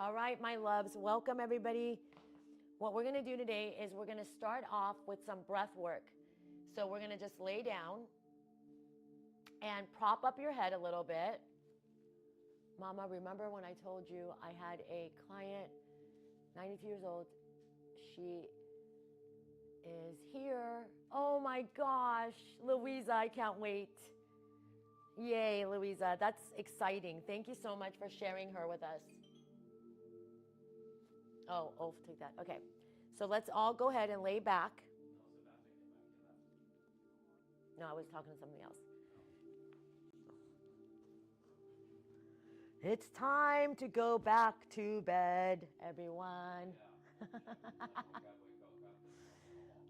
All right, my loves, welcome everybody. What we're going to do today is we're going to start off with some breath work. So we're going to just lay down and prop up your head a little bit. Mama, remember when I told you I had a client, 92 years old. She is here. Oh my gosh, Louisa, I can't wait. Yay, Louisa, that's exciting. Thank you so much for sharing her with us. Oh, Ulf took that. Okay, so let's all go ahead and lay back. No, I was talking to something else. It's time to go back to bed, everyone.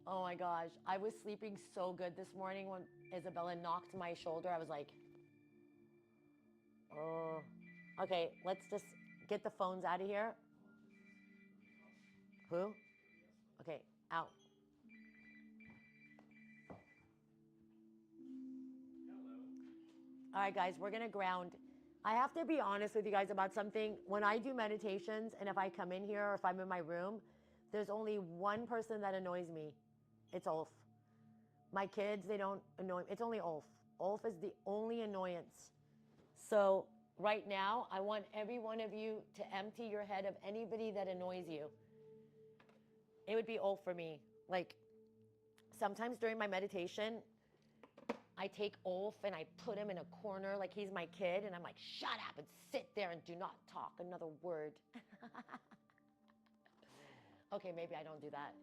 Oh my gosh, I was sleeping so good this morning when Isabella knocked my shoulder. I was like, oh. Okay, let's just get the phones out of here. Who? Okay, out. All right, guys, we're going to ground. I have to be honest with you guys about something. When I do meditations and if I come in here or if I'm in my room, there's only one person that annoys me. It's Ulf. My kids, they don't annoy me. It's only Ulf. Ulf is the only annoyance. So right now, I want every one of you to empty your head of anybody that annoys you. It would be Ulf for me. Like, sometimes during my meditation, I take Ulf and I put him in a corner like he's my kid, and I'm like, shut up and sit there and do not talk another word. Okay, maybe I don't do that.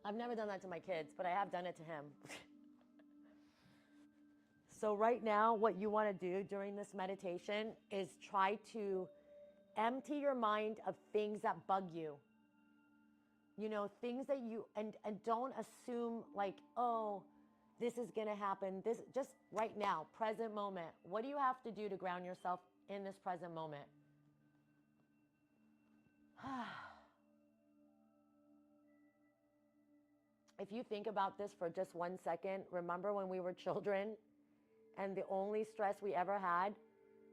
I've never done that to my kids, but I have done it to him. So right now, what you want to do during this meditation is try to empty your mind of things that bug you. You know, things that you, and don't assume like, oh, this is going to happen. This just right now, present moment. What do you have to do to ground yourself in this present moment? If you think about this for just 1 second, remember when we were children and the only stress we ever had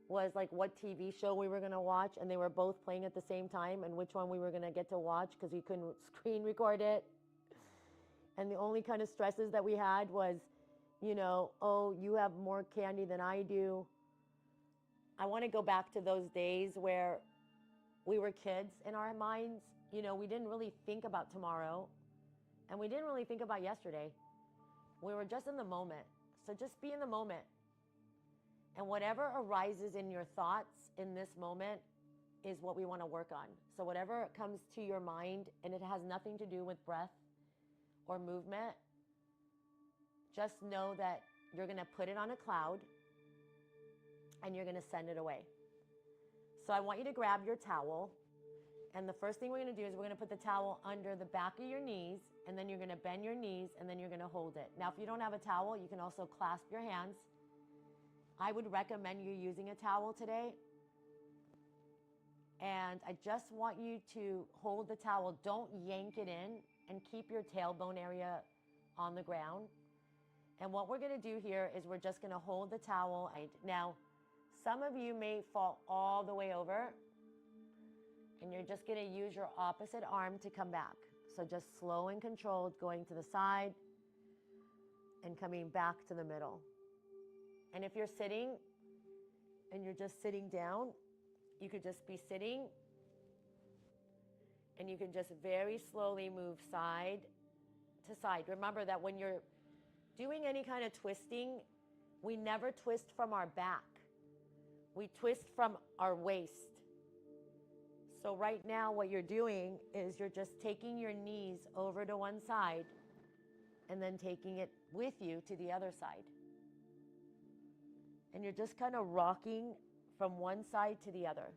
was like what TV show we were going to watch, and they were both playing at the same time, and which one we were going to get to watch because we couldn't screen record it. And the only kind of stresses that we had was, you know, oh, you have more candy than I do. I want to go back to those days where we were kids in our minds. You know, we didn't really think about tomorrow, and we didn't really think about yesterday. We were just in the moment. So just be in the moment. And whatever arises in your thoughts in this moment is what we want to work on. So whatever comes to your mind, and it has nothing to do with breath or movement, just know that you're going to put it on a cloud and you're going to send it away. So I want you to grab your towel. And the first thing we're going to do is we're going to put the towel under the back of your knees, and then you're going to bend your knees, and then you're going to hold it. Now, if you don't have a towel, you can also clasp your hands. I would recommend you using a towel today. And I just want you to hold the towel. Don't yank it in, and keep your tailbone area on the ground. And what we're going to do here is we're just going to hold the towel. Now, some of you may fall all the way over, and you're just going to use your opposite arm to come back. So just slow and controlled, going to the side and coming back to the middle. And if you're sitting and you're just sitting down, you could just be sitting, and you can just very slowly move side to side. Remember that when you're doing any kind of twisting, we never twist from our back. We twist from our waist. So right now what you're doing is you're just taking your knees over to one side and then taking it with you to the other side. And you're just kind of rocking from one side to the other.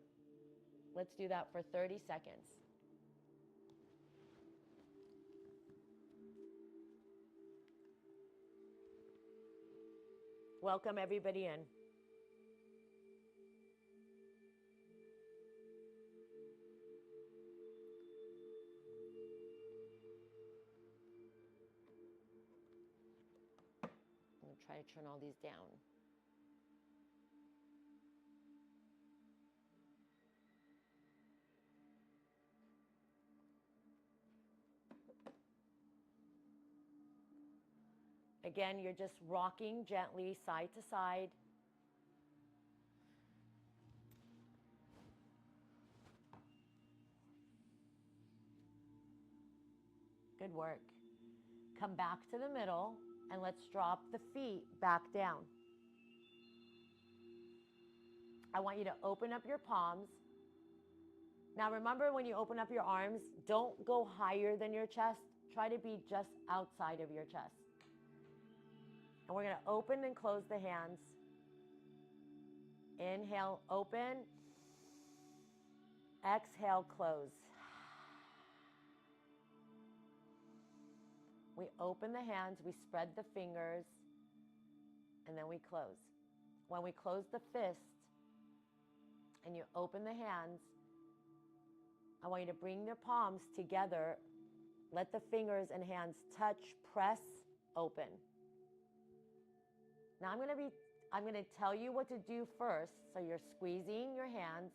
Let's do that for 30 seconds. Welcome everybody in. I'm going to try to turn all these down. Again, you're just rocking gently side to side. Good work. Come back to the middle and let's drop the feet back down. I want you to open up your palms. Now remember, when you open up your arms, don't go higher than your chest. Try to be just outside of your chest. And we're going to open and close the hands. Inhale, open. Exhale, close. We open the hands, we spread the fingers, and then we close. When we close the fist and you open the hands, I want you to bring your palms together. Let the fingers and hands touch, press, open. Now I'm going to tell you what to do first. So you're squeezing your hands,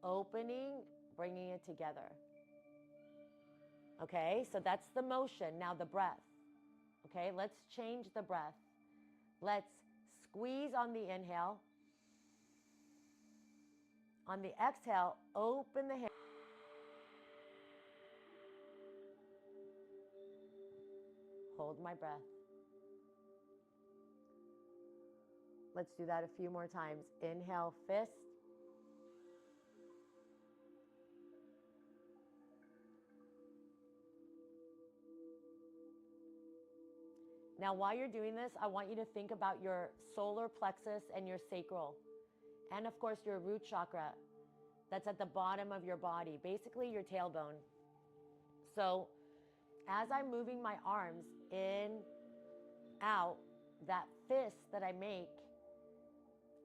opening, bringing it together. Okay, so that's the motion. Now the breath. Okay, let's change the breath. Let's squeeze on the inhale. On the exhale, open the hand. Hold my breath. Let's do that a few more times. Inhale, fist. Now, while you're doing this, I want you to think about your solar plexus and your sacral. And of course, your root chakra that's at the bottom of your body, basically your tailbone. So as I'm moving my arms in, out, that fist that I make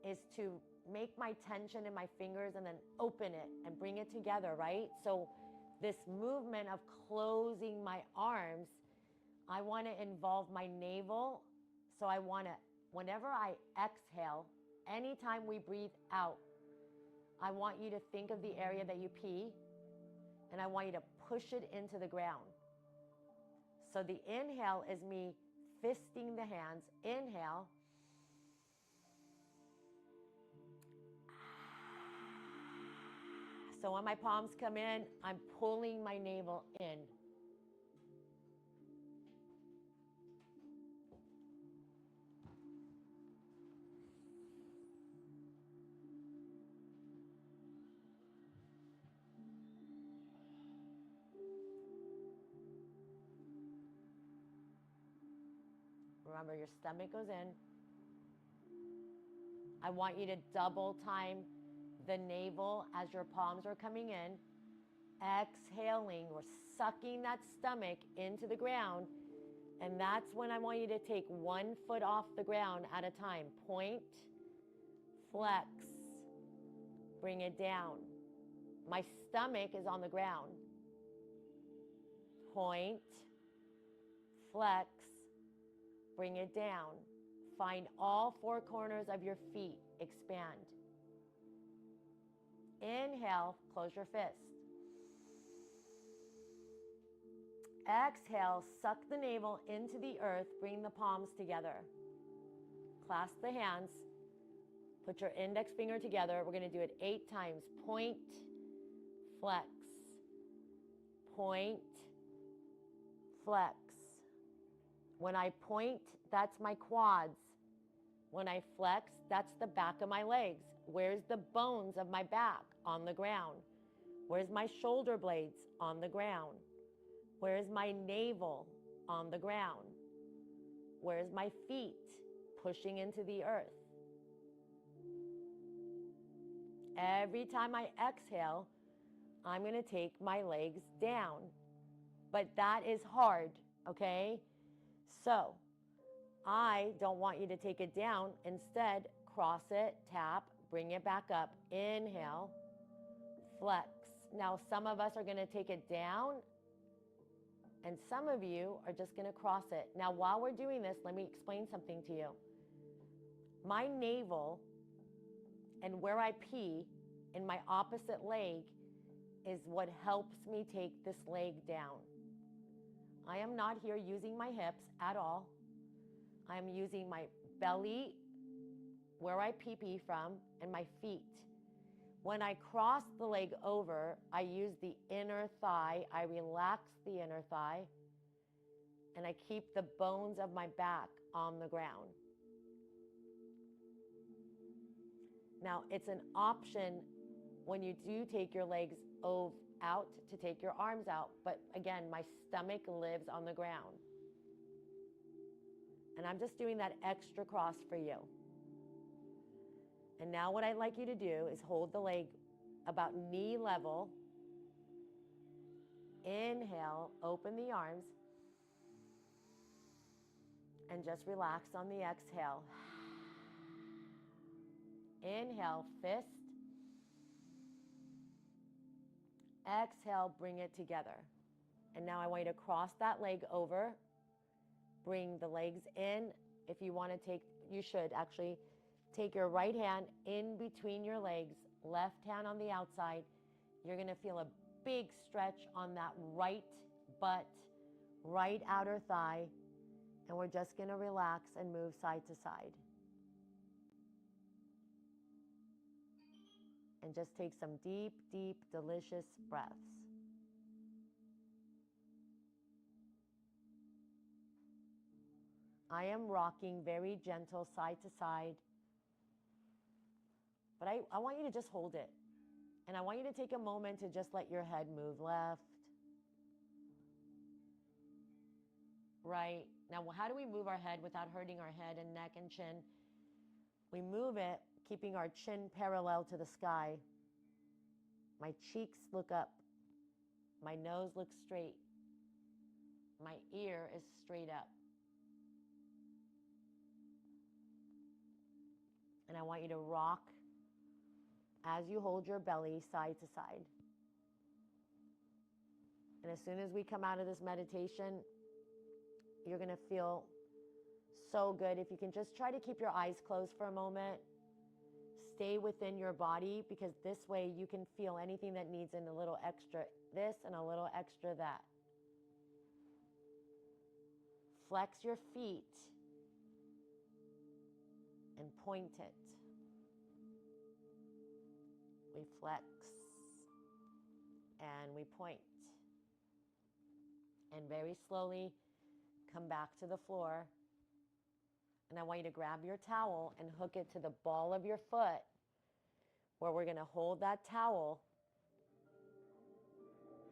is to make my tension in my fingers and then open it and bring it together, right? So this movement of closing my arms, I want to involve my navel. So I want to, whenever I exhale, anytime we breathe out, I want you to think of the area that you pee, and I want you to push it into the ground. So the inhale is me fisting the hands. Inhale. So when my palms come in, I'm pulling my navel in. Remember, your stomach goes in. I want you to double time the navel as your palms are coming in. Exhaling, we're sucking that stomach into the ground. And that's when I want you to take 1 foot off the ground at a time. Point, flex, bring it down. My stomach is on the ground. Point, flex, bring it down. Find all 4 corners of your feet. Expand. Inhale, close your fist. Exhale, suck the navel into the earth. Bring the palms together. Clasp the hands. Put your index finger together. We're going to do it 8 times. Point, flex. Point, flex. When I point, that's my quads. When I flex, that's the back of my legs. Where's the bones of my back? On the ground. Where's my shoulder blades? On the ground. Where's my navel? On the ground. Where's my feet? Pushing into the earth. Every time I exhale, I'm going to take my legs down. But that is hard, okay? So I don't want you to take it down. Instead, cross it, tap, bring it back up. Inhale, flex. Now, some of us are going to take it down, and some of you are just going to cross it. Now, while we're doing this, let me explain something to you. My navel and where I pee in my opposite leg is what helps me take this leg down. I am not here using my hips at all. I'm using my belly, where I pee from, and my feet. When I cross the leg over, I use the inner thigh. I relax the inner thigh, and I keep the bones of my back on the ground. Now, it's an option when you do take your legs out to take your arms out. But again, my stomach lives on the ground. And I'm just doing that extra cross for you. And now what I'd like you to do is hold the leg about knee level. Inhale, open the arms. And just relax on the exhale. Inhale, fist. Exhale, bring it together. And now I want you to cross that leg over. Bring the legs in. If you want to you should actually take your right hand in between your legs, left hand on the outside. You're going to feel a big stretch on that right butt, right outer thigh. And we're just going to relax and move side to side. And just take some deep, deep, delicious breaths. I am rocking very gentle side to side. But I want you to just hold it. And I want you to take a moment to just let your head move left, right. Now, how do we move our head without hurting our head and neck and chin? We move it, keeping our chin parallel to the sky. My cheeks look up. My nose looks straight. My ear is straight up. And I want you to rock as you hold your belly side to side. And as soon as we come out of this meditation, you're going to feel so good. If you can just try to keep your eyes closed for a moment, stay within your body, because this way you can feel anything that needs a little extra this and a little extra that. Flex your feet and point it. We flex and we point. And very slowly come back to the floor. And I want you to grab your towel and hook it to the ball of your foot, where we're going to hold that towel.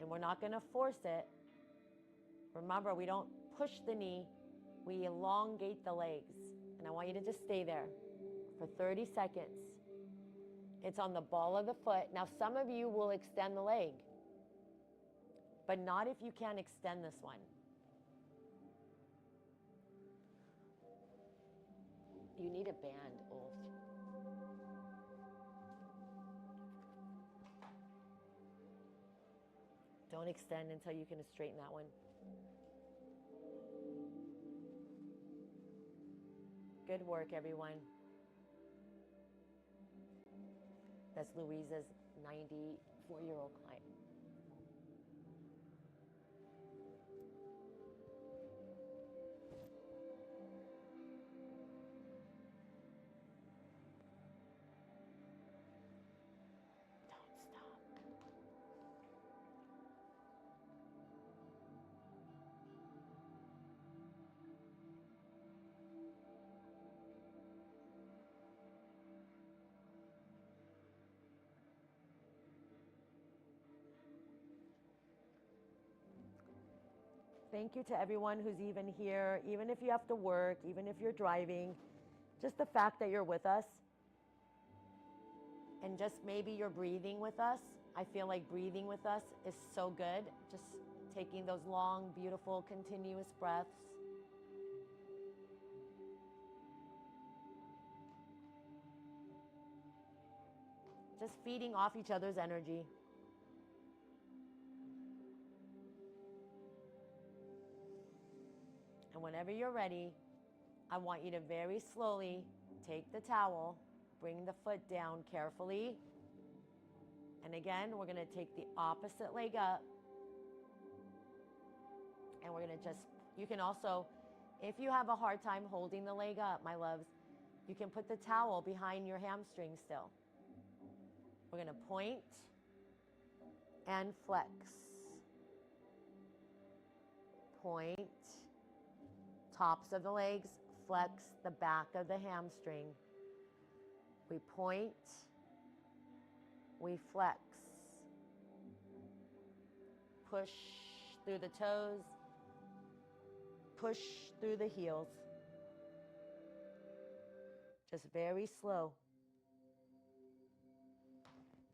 And we're not going to force it. Remember, we don't push the knee. We elongate the legs. And I want you to just stay there for 30 seconds. It's on the ball of the foot. Now, some of you will extend the leg, but not if you can't extend this one. You need a band, Ulf. Don't extend until you can straighten that one. Good work, everyone. That's Louisa's 94-year-old client. Thank you to everyone who's even here, even if you have to work, even if you're driving, just the fact that you're with us. And just maybe you're breathing with us. I feel like breathing with us is so good. Just taking those long, beautiful, continuous breaths. Just feeding off each other's energy. And whenever you're ready, I want you to very slowly take the towel, bring the foot down carefully. And again, we're going to take the opposite leg up. And we're going to you can also If you have a hard time holding the leg up, my loves, you can put the towel behind your hamstring still. We're going to point and flex. Point, tops of the legs, flex the back of the hamstring. We point, we flex. Push through the toes, push through the heels. Just very slow.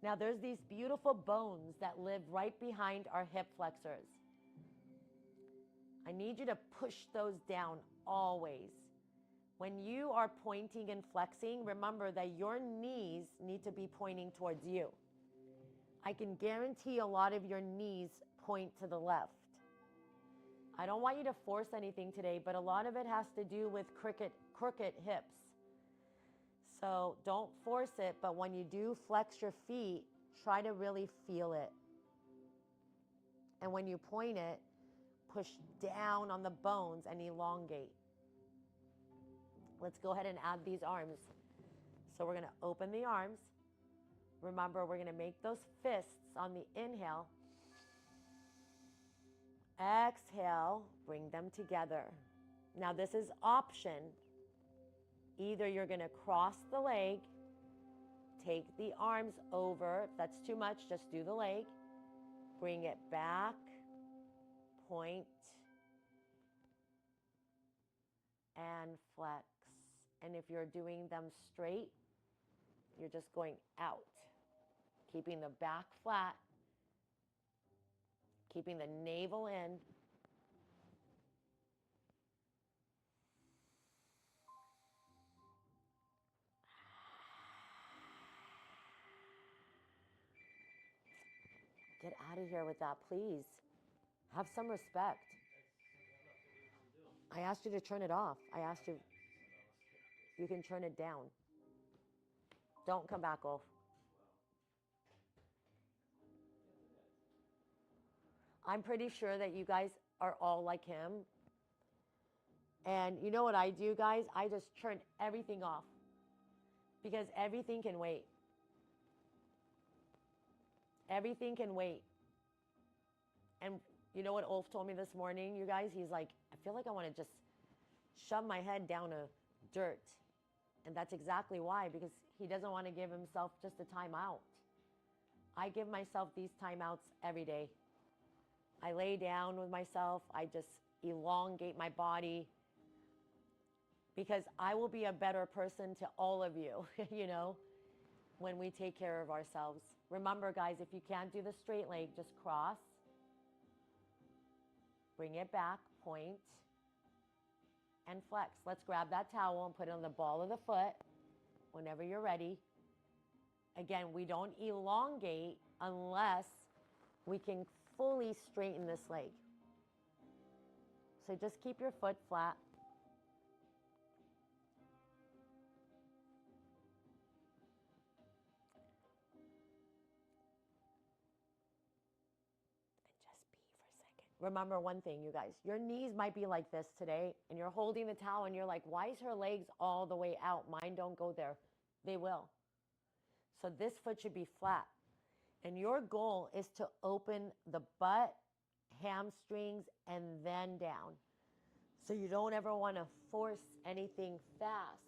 Now there's these beautiful bones that live right behind our hip flexors. I need you to push those down always. When you are pointing and flexing, remember that your knees need to be pointing towards you. I can guarantee a lot of your knees point to the left. I don't want you to force anything today, but a lot of it has to do with crooked hips. So don't force it, but when you do flex your feet, try to really feel it. And when you point it, push down on the bones and elongate. Let's go ahead and add these arms. So we're going to open the arms. Remember, we're going to make those fists on the inhale. Exhale, bring them together. Now this is option. Either you're going to cross the leg, take the arms over. If that's too much, just do the leg. Bring it back, point, and flex. And if you're doing them straight, you're just going out, keeping the back flat, keeping the navel in. Get out of here with that, please. Have some respect. I asked you to turn it off. I asked you, you can turn it down. Don't come back, Ulf. I'm pretty sure that you guys are all like him. And you know what I do, guys? I just turn everything off because everything can wait. Everything can wait. And you know what Ulf told me this morning, you guys? He's like, I feel like I want to just shove my head down a dirt. And that's exactly why, because he doesn't want to give himself just a timeout. I give myself these timeouts every day. I lay down with myself. I just elongate my body because I will be a better person to all of you, you know, when we take care of ourselves. Remember, guys, if you can't do the straight leg, just cross. Bring it back, point, and flex. Let's grab that towel and put it on the ball of the foot whenever you're ready. Again, we don't elongate unless we can fully straighten this leg. So just keep your foot flat. Remember one thing, you guys, your knees might be like this today and you're holding the towel and you're like, why is her legs all the way out? Mine don't go there. They will. So this foot should be flat. And your goal is to open the butt, hamstrings, and then down. So you don't ever want to force anything fast.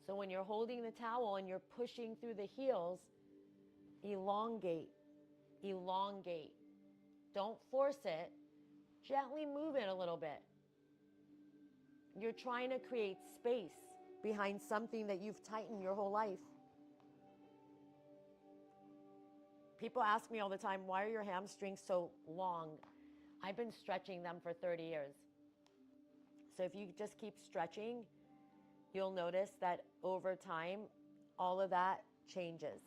So when you're holding the towel and you're pushing through the heels, elongate, elongate. Don't force it. Gently move it a little bit. You're trying to create space behind something that you've tightened your whole life. People ask me all the time, why are your hamstrings so long? I've been stretching them for 30 years. So if you just keep stretching, you'll notice that over time, all of that changes.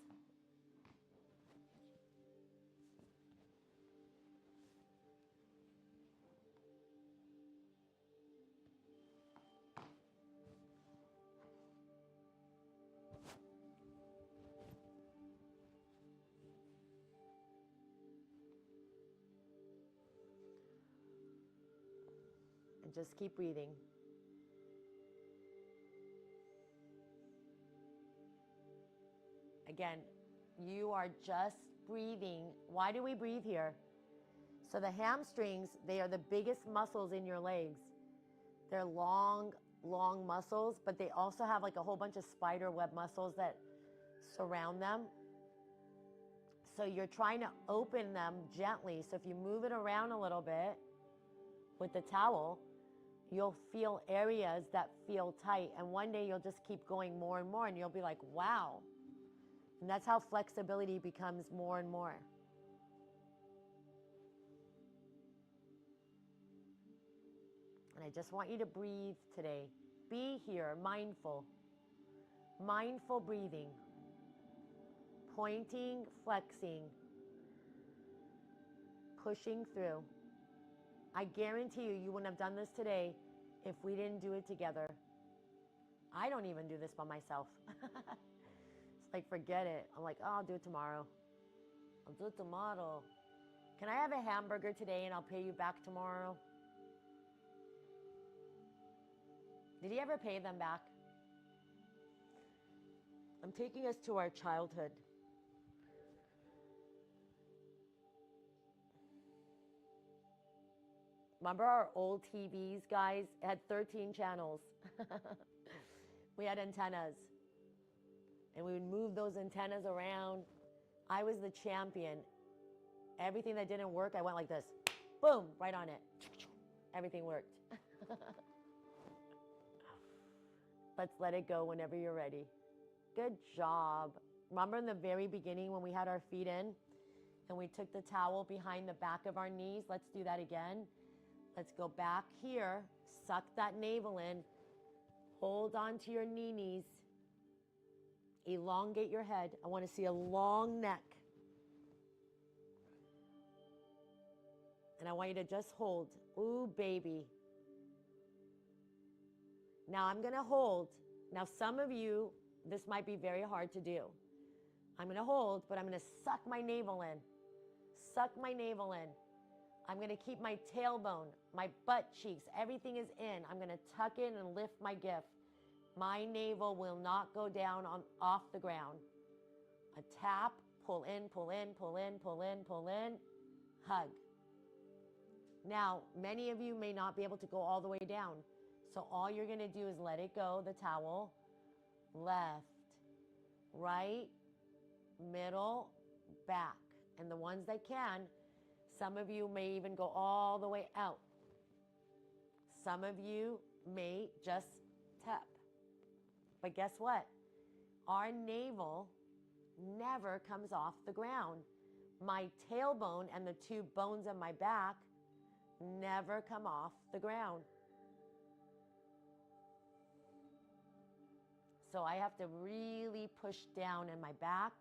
And just keep breathing. Again, you are just breathing. Why do we breathe here? So the hamstrings, they are the biggest muscles in your legs. They're long, long muscles, but they also have like a whole bunch of spider web muscles that surround them. So you're trying to open them gently. So if you move it around a little bit with the towel, you'll feel areas that feel tight. And one day you'll just keep going more and more, and you'll be like, wow. And that's how flexibility becomes more and more. And I just want you to breathe today. Be here, mindful. Mindful breathing. Pointing, flexing. Pushing through. I guarantee you, you wouldn't have done this today if we didn't do it together. I don't even do this by myself. It's like, forget it. I'm like, oh, I'll do it tomorrow. I'll do it tomorrow. Can I have a hamburger today and I'll pay you back tomorrow? Did he ever pay them back? I'm taking us to our childhood. Remember our old TVs, guys? It had 13 channels. We had antennas. And we would move those antennas around. I was the champion. Everything that didn't work, I went like this. Boom, right on it. Everything worked. Let's let it go whenever you're ready. Good job. Remember in the very beginning when we had our feet in and we took the towel behind the back of our knees? Let's do that again. Let's go back here. Suck that navel in. Hold on to your knees. Elongate your head. I want to see a long neck. And I want you to just hold. Ooh, baby. Now I'm going to hold. Now some of you, this might be very hard to do. I'm going to hold, but I'm going to suck my navel in. Suck my navel in. I'm going to keep my tailbone, my butt cheeks, everything is in. I'm going to tuck in and lift my gift. My navel will not go down off the ground. A tap, pull in, pull in, pull in, pull in, pull in, hug. Now, many of you may not be able to go all the way down. So all you're going to do is let it go, the towel, left, right, middle, back. And the ones that can, some of you may even go all the way out. Some of you may just tap. But guess what? Our navel never comes off the ground. My tailbone and the two bones of my back never come off the ground. So I have to really push down in my back.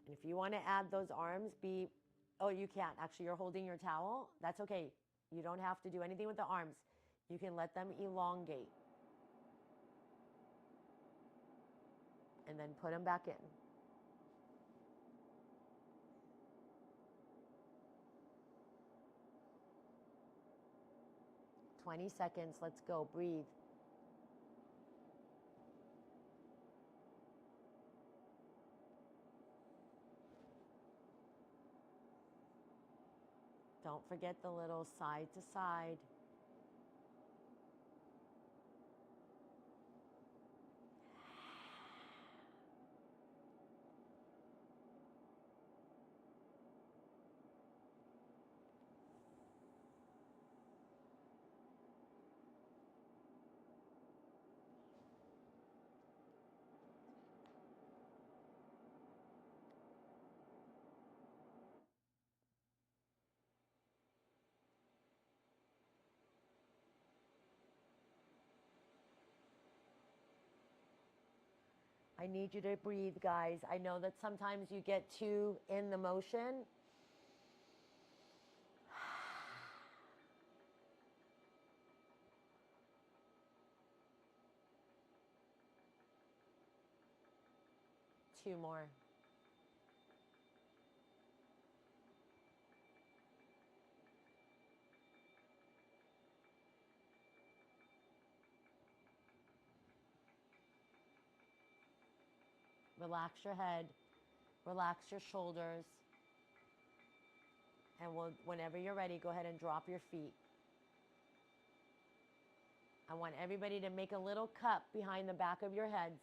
And if you want to add those arms, oh, you can't. Actually, you're holding your towel. That's okay. You don't have to do anything with the arms. You can let them elongate. And then put them back in. "20 seconds. Let's go. Breathe. Don't forget the little side to side. I need you to breathe, guys. I know that sometimes you get too in the motion. Two more. Relax your head. Relax your shoulders. And whenever you're ready, go ahead and drop your feet. I want everybody to make a little cup behind the back of your heads.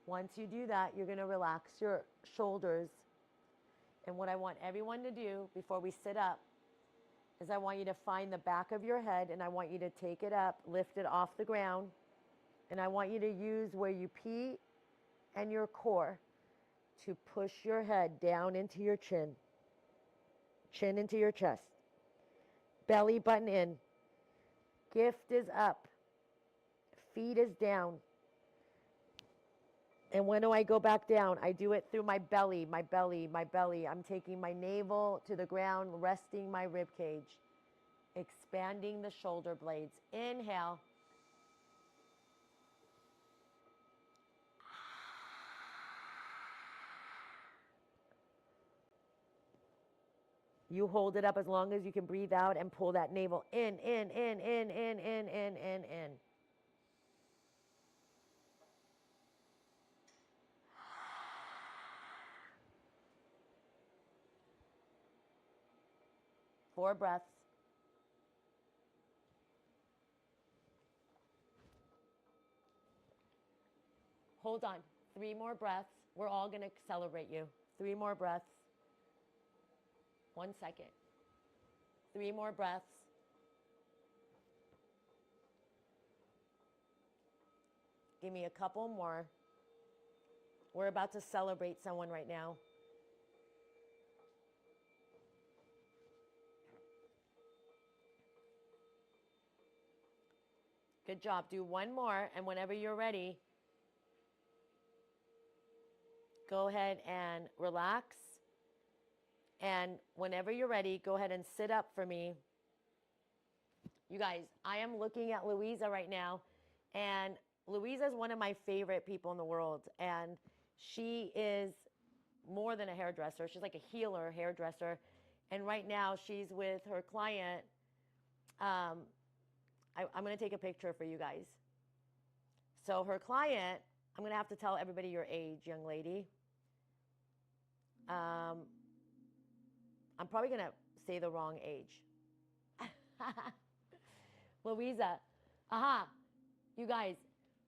Once you do that, you're going to relax your shoulders. And what I want everyone to do before we sit up is I want you to find the back of your head, and I want you to take it up, lift it off the ground, and I want you to use where you pee and your core to push your head down into your chin into your chest, belly button in, gift is up, feet is down. And when do I go back down? I do it through my belly, my belly, my belly. I'm taking my navel to the ground, resting my rib cage, expanding the shoulder blades. Inhale. You hold it up as long as you can breathe out and pull that navel in. 4 breaths. Hold on. 3 more breaths. We're all going to celebrate you. 3 more breaths. 1 second. 3 more breaths. Give me a couple more. We're about to celebrate someone right now. Good job. Do 1 more, and whenever you're ready, go ahead and relax. And whenever you're ready, go ahead and sit up for me. You guys, I am looking at Louisa right now, and Louisa is one of my favorite people in the world, and she is more than a hairdresser. She's like a healer hairdresser, and right now she's with her client. I'm going to take a picture for you guys. So her client, I'm going to have to tell everybody your age, young lady. I'm probably going to say the wrong age. Louisa. Aha. You guys,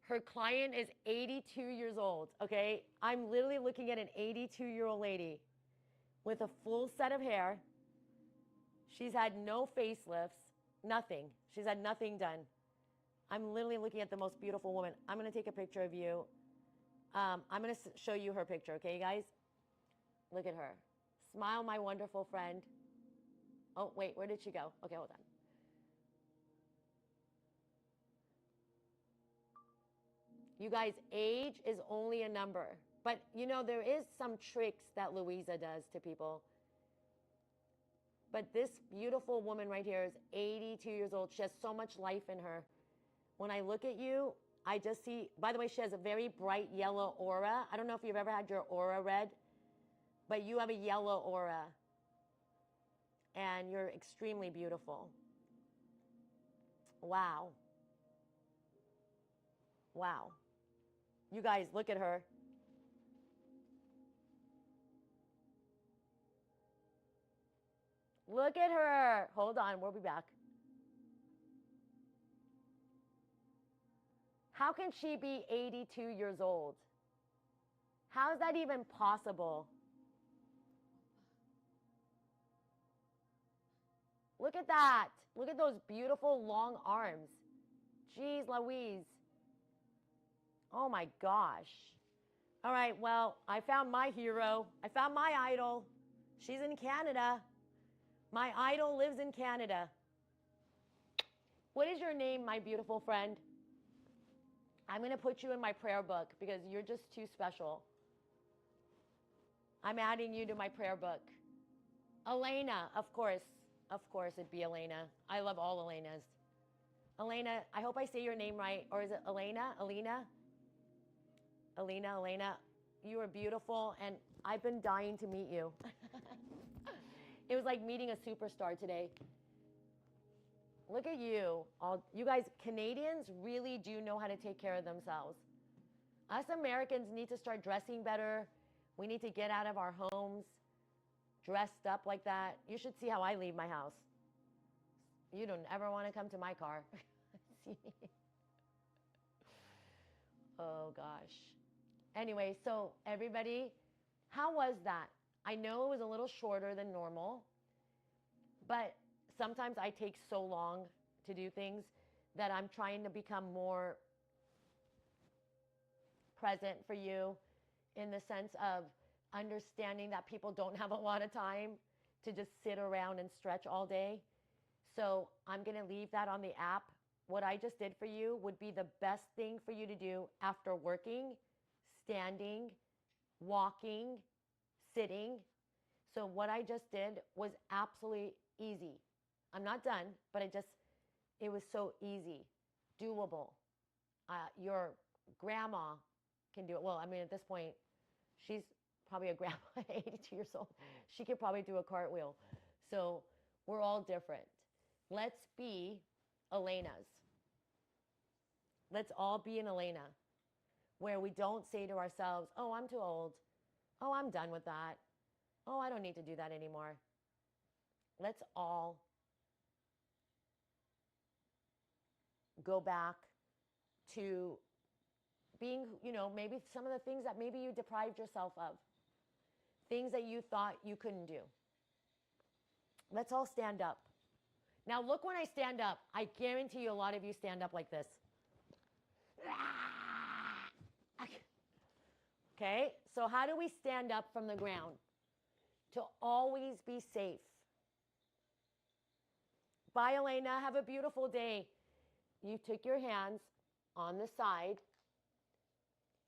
her client is 82 years old, okay? I'm literally looking at an 82-year-old lady with a full set of hair. She's had no facelifts, nothing. She's had nothing done. I'm literally looking at the most beautiful woman. I'm going to take a picture of you. I'm going to show you her picture, okay, you guys? Look at her. Smile, my wonderful friend. Oh, wait, where did she go? Okay, hold on. You guys, age is only a number. But, you know, there is some tricks that Louisa does to people. But this beautiful woman right here is 82 years old. She has so much life in her. When I look at you, I just see, by the way, she has a very bright yellow aura. I don't know if you've ever had your aura read, but you have a yellow aura. And you're extremely beautiful. Wow. Wow. You guys, look at her. Look at her. Hold on, we'll be back. How can she be 82 years old? How is that even possible? Look at that. Look at those beautiful long arms. Jeez Louise. Oh my gosh. All right, well, I found my hero. I found my idol. She's in Canada. My idol lives in Canada. What is your name, my beautiful friend? I'm going to put you in my prayer book because you're just too special. I'm adding you to my prayer book. Elena, of course. Of course, it'd be Elena. I love all Elenas. Elena, I hope I say your name right. Or is it Elena? Elena? Elena. You are beautiful, and I've been dying to meet you. It was like meeting a superstar today. Look at you. All you guys, Canadians really do know how to take care of themselves. Us Americans need to start dressing better. We need to get out of our homes dressed up like that. You should see how I leave my house. You don't ever want to come to my car. Oh gosh. Anyway, so everybody, how was that? I know it was a little shorter than normal, but sometimes I take so long to do things that I'm trying to become more present for you in the sense of understanding that people don't have a lot of time to just sit around and stretch all day. So I'm going to leave that on the app. What I just did for you would be the best thing for you to do after working, standing, walking, sitting. So what I just did was absolutely easy. I'm not done, but it was so easy, doable. Your grandma can do it. Well, I mean, at this point, she's probably a grandma, 82 years old. She could probably do a cartwheel. So we're all different. Let's be Elena's. Let's all be an Elena, where we don't say to ourselves, oh, I'm too old. Oh, I'm done with that. Oh, I don't need to do that anymore. Let's all go back to being, maybe some of the things that maybe you deprived yourself of, things that you thought you couldn't do. Let's all stand up. Now, look when I stand up. I guarantee you a lot of you stand up like this. Okay, so how do we stand up from the ground? To always be safe. Bye, Elena. Have a beautiful day. You take your hands on the side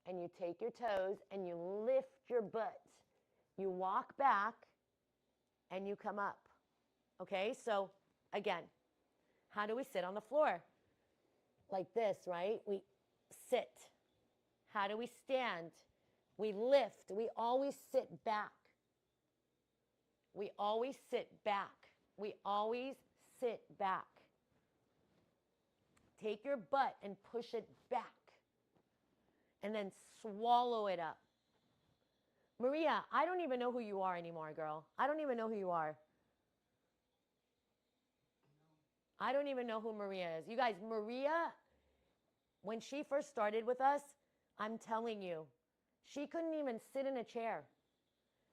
and you take your toes and you lift your butt. You walk back and you come up. Okay, so again, how do we sit on the floor? Like this, right? We sit. How do we stand? We lift. We always sit back. We always sit back. We always sit back. Take your butt and push it back. And then swallow it up. Maria, I don't even know who you are anymore, girl. I don't even know who you are. I don't even know who Maria is. You guys, Maria, when she first started with us, I'm telling you, she couldn't even sit in a chair.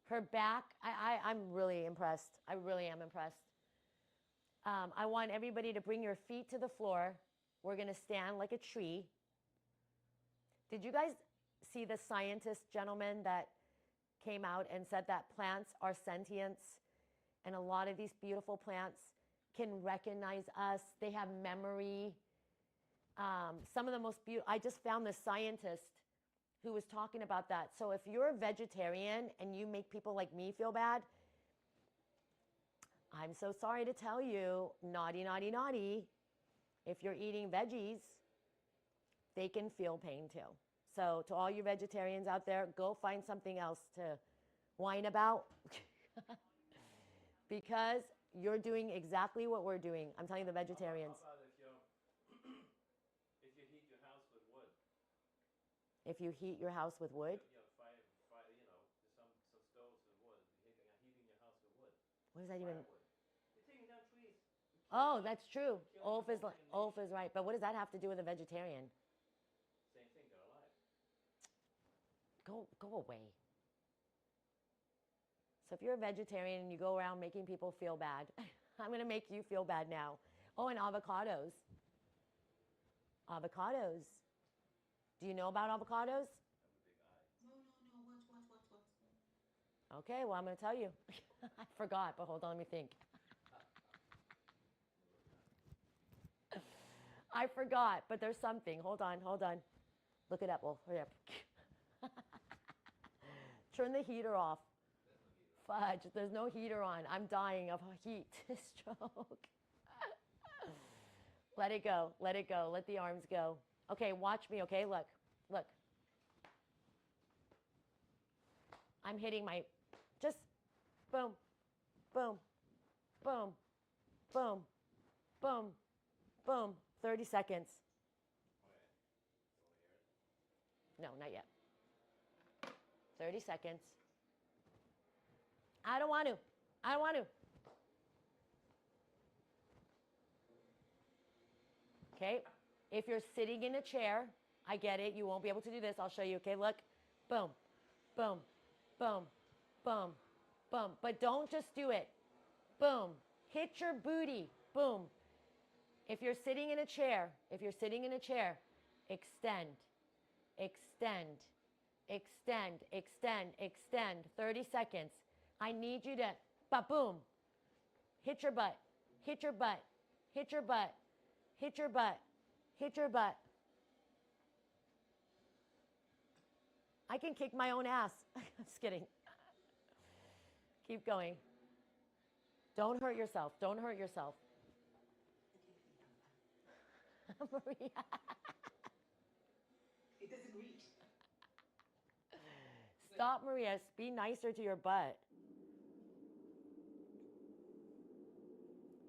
Her back, I'm really impressed. I really am impressed. I want everybody to bring your feet to the floor. We're going to stand like a tree. Did you guys see the scientist gentleman that came out and said that plants are sentient, and a lot of these beautiful plants can recognize us. They have memory. Some of the most beautiful, I just found this scientist who was talking about that. So if you're a vegetarian and you make people like me feel bad, I'm so sorry to tell you, naughty, naughty, naughty. If you're eating veggies, they can feel pain too. So to all you vegetarians out there, go find something else to whine about because you're doing exactly what we're doing. I'm telling you, the vegetarians. How about if you heat your house with wood? If you heat your house with wood? Fire, some stoves with wood. Heating your house with wood. What does that even? You're taking down trees. Oh, that's true. Ulf is right. But what does that have to do with a vegetarian? Same thing, they're alive. Go away. So if you're a vegetarian and you go around making people feel bad, I'm going to make you feel bad now. Oh, and avocados. Avocados. Do you know about avocados? I have a big eye. What? Okay, well, I'm going to tell you. I forgot, but hold on, let me think. I forgot, but there's something. Hold on. Look it up, Wolf. Hurry up. Turn the heater off. Fudge, there's no heater on. I'm dying of heat stroke. Let it go. Let the arms go. Okay, watch me, okay? Look. I'm hitting just boom, boom, boom, boom, boom, Boom. 30 seconds. Okay. No, not yet. 30 seconds. I don't want to. I don't want to. Okay. If you're sitting in a chair, I get it. You won't be able to do this. I'll show you. Okay, look. Boom, boom, boom, boom, boom. But don't just do it. Boom. Hit your booty. Boom. If you're sitting in a chair, extend, extend, extend, extend, extend. 30 seconds. I need you to, ba-boom. Hit your butt, hit your butt, hit your butt, hit your butt, hit your butt. I can kick my own ass. Just kidding. Keep going. Don't hurt yourself. Don't hurt yourself. Maria. It doesn't reach. Stop, Maria. Be nicer to your butt.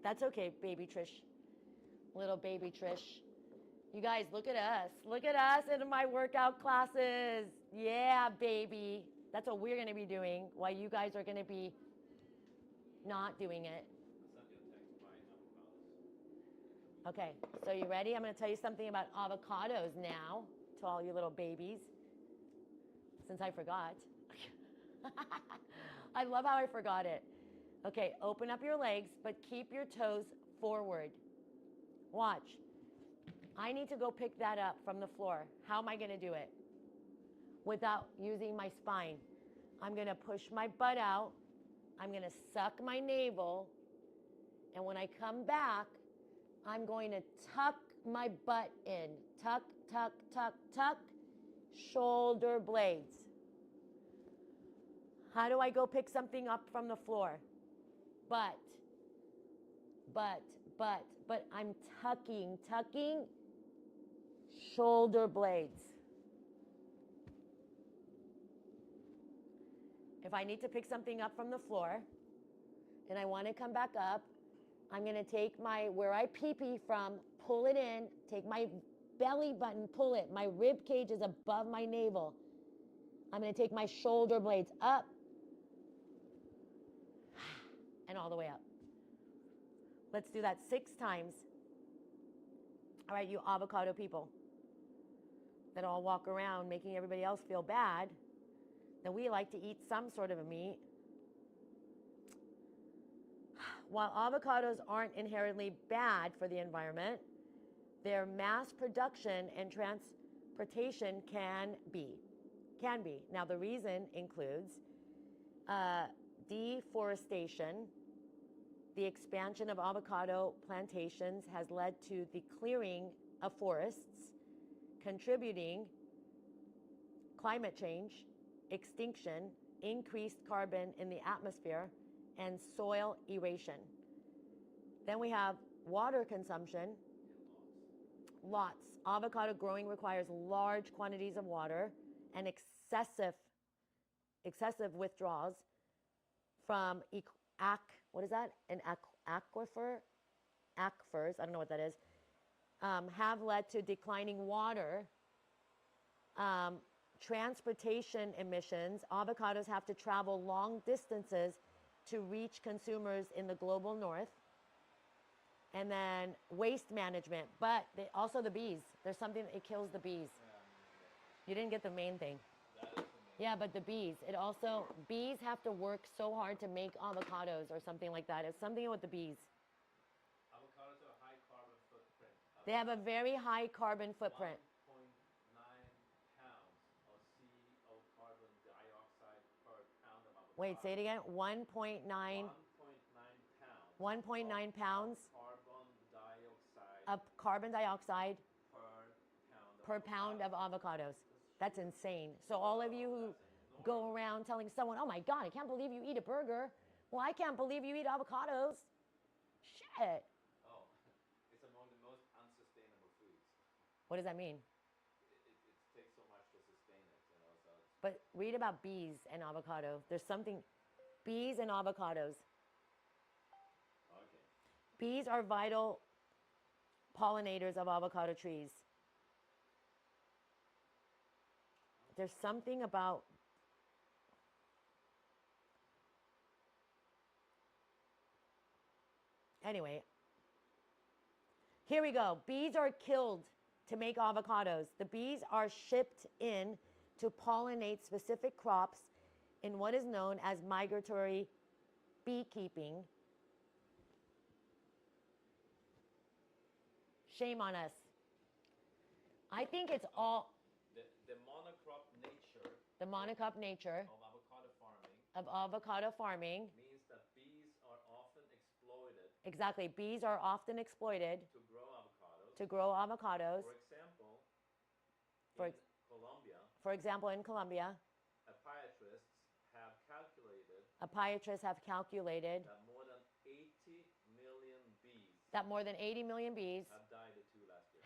That's okay, baby Trish. Little baby Trish. You guys, look at us. Look at us in my workout classes. Yeah, baby. That's what we're going to be doing while you guys are going to be not doing it. I'll send you a text. Buy avocados. Okay, so you ready? I'm going to tell you something about avocados now to all you little babies, since I forgot. I love how I forgot it. Okay, open up your legs, but keep your toes forward. Watch. I need to go pick that up from the floor. How am I going to do it? Without using my spine. I'm going to push my butt out. I'm going to suck my navel. And when I come back, I'm going to tuck my butt in. Tuck, tuck, tuck, tuck. Shoulder blades. How do I go pick something up from the floor? But I'm tucking, shoulder blades. If I need to pick something up from the floor and I want to come back up, I'm going to take where I pee from, pull it in, take my belly button, pull it. My rib cage is above my navel. I'm going to take my shoulder blades up and all the way up. Let's do that 6 times. All right, you avocado people that all walk around making everybody else feel bad, that we like to eat some sort of a meat. While avocados aren't inherently bad for the environment, their mass production and transportation can be. Now, the reason includes deforestation. The expansion of avocado plantations has led to the clearing of forests, contributing climate change, extinction, increased carbon in the atmosphere, and soil erosion. Then we have water consumption. Lots. Avocado growing requires large quantities of water and excessive withdrawals from what is that? An aquifers, I don't know what that is, have led to declining water, transportation emissions. Avocados have to travel long distances to reach consumers in the global north. And then waste management, but also the bees. There's something that it kills the bees. You didn't get the main thing. That is the main. Yeah, but the bees. Bees have to work so hard to make avocados or something like that. It's something with the bees. Avocados have a high carbon footprint. They have a very high carbon footprint. 1.9 pounds of CO carbon dioxide per pound of avocado. Wait, say it again. 1.9 1.9 pounds. 1.9 pounds of carbon dioxide of carbon dioxide per per pound of avocados. That's insane. So all of you who go around telling someone, oh my God, I can't believe you eat a burger. Well, I can't believe you eat avocados. Shit. Oh, it's among the most unsustainable foods. What does that mean? It takes so much to sustain it, you know. So it's, But read about bees and avocado. There's something, bees and avocados. okay. Bees are vital pollinators of avocado trees. There's something about anyway. Here we go. Bees are killed to make avocados. The bees are shipped in to pollinate specific crops in what is known as migratory beekeeping. Shame on us. I think it's all the monocrop nature the monocrop nature of avocado farming means that bees are often exploited exactly. Bees are often exploited to grow avocados. to grow avocados. For example, In Colombia, apiarists have calculated that more than 80 million bees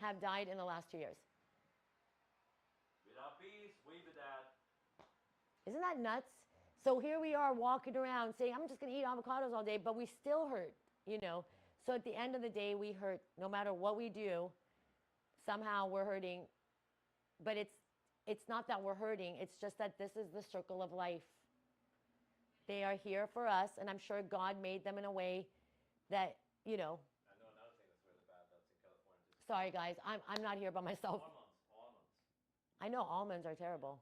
have died in the last 2 years. Without bees, we be dead. Isn't that nuts? So here we are walking around saying, I'm just going to eat avocados all day, but we still hurt, you know. So at the end of the day, we hurt. No matter what we do, somehow we're hurting. But it's not that we're hurting. It's just that this is the circle of life. They are here for us, and I'm sure God made them in a way that, you know. I know another thing that's really bad that's in California. Sorry, guys. I'm not here by myself. Almonds. I know almonds are terrible.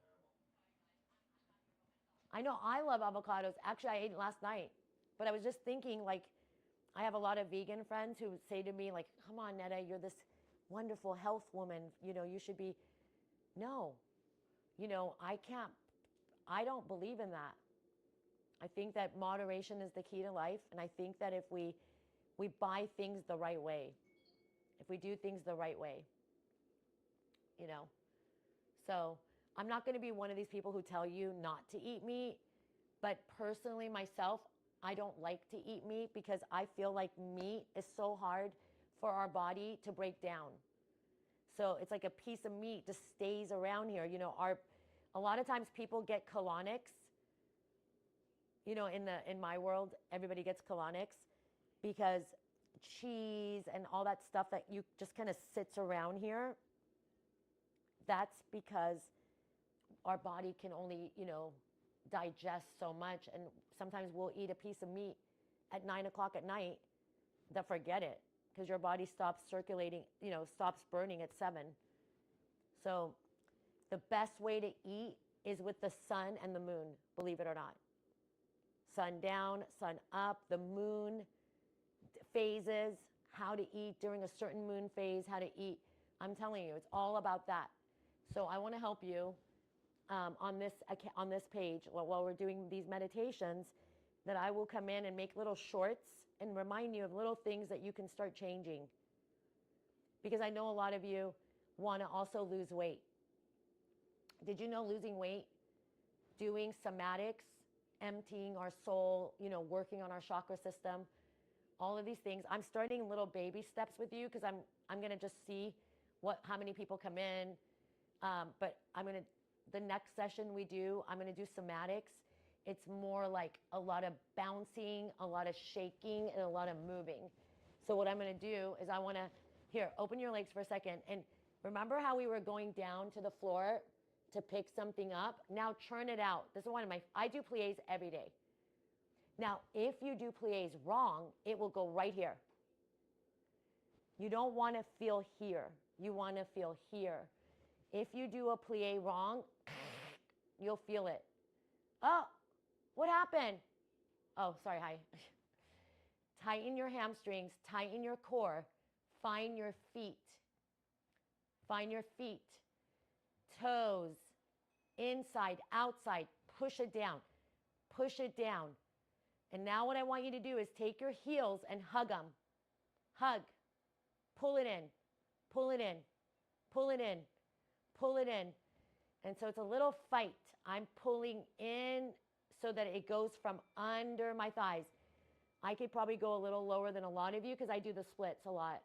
I know I love avocados. Actually, I ate it last night. But I was just thinking, like, I have a lot of vegan friends who say to me, like, come on, Neda, you're this wonderful health woman. You know, you should be. No. You know, I don't believe in that. I think that moderation is the key to life. And I think that if we buy things the right way, if we do things the right way, you know. So I'm not going to be one of these people who tell you not to eat meat. But personally, myself, I don't like to eat meat because I feel like meat is so hard for our body to break down. So it's like a piece of meat just stays around here. You know, a lot of times people get colonics. You know, in my world, everybody gets colonics because cheese and all that stuff that you just kind of sits around here. That's because our body can only, you know, digest so much. And sometimes we'll eat a piece of meat at 9 o'clock at night. Then forget it, because your body stops circulating, you know, stops burning at 7. So the best way to eat is with the sun and the moon, believe it or not. Sun down, sun up, the moon phases, how to eat during a certain moon phase, how to eat. I'm telling you, it's all about that. So I want to help you on this page while we're doing these meditations, that I will come in and make little shorts and remind you of little things that you can start changing. Because I know a lot of you want to also lose weight. Did you know losing weight, doing somatics, emptying our soul, you know, working on our chakra system, all of these things. I'm starting little baby steps with you because I'm going to just see how many people come in. But the next session we do, I'm going to do somatics. It's more like a lot of bouncing, a lot of shaking, and a lot of moving. So what I'm going to do is here, open your legs for a second. And remember how we were going down to the floor to pick something up? Now churn it out. This is I do pliés every day. Now, if you do pliés wrong, it will go right here. You don't want to feel here. You want to feel here. If you do a plié wrong, you'll feel it. Oh, what happened? Oh, sorry, hi. Tighten your hamstrings, tighten your core, find your feet. Find your feet. Toes, inside, outside, push it down. Push it down. And now what I want you to do is take your heels and hug them. Hug. Pull it in. Pull it in. Pull it in. Pull it in. And so it's a little fight. I'm pulling in so that it goes from under my thighs. I could probably go a little lower than a lot of you because I do the splits a lot.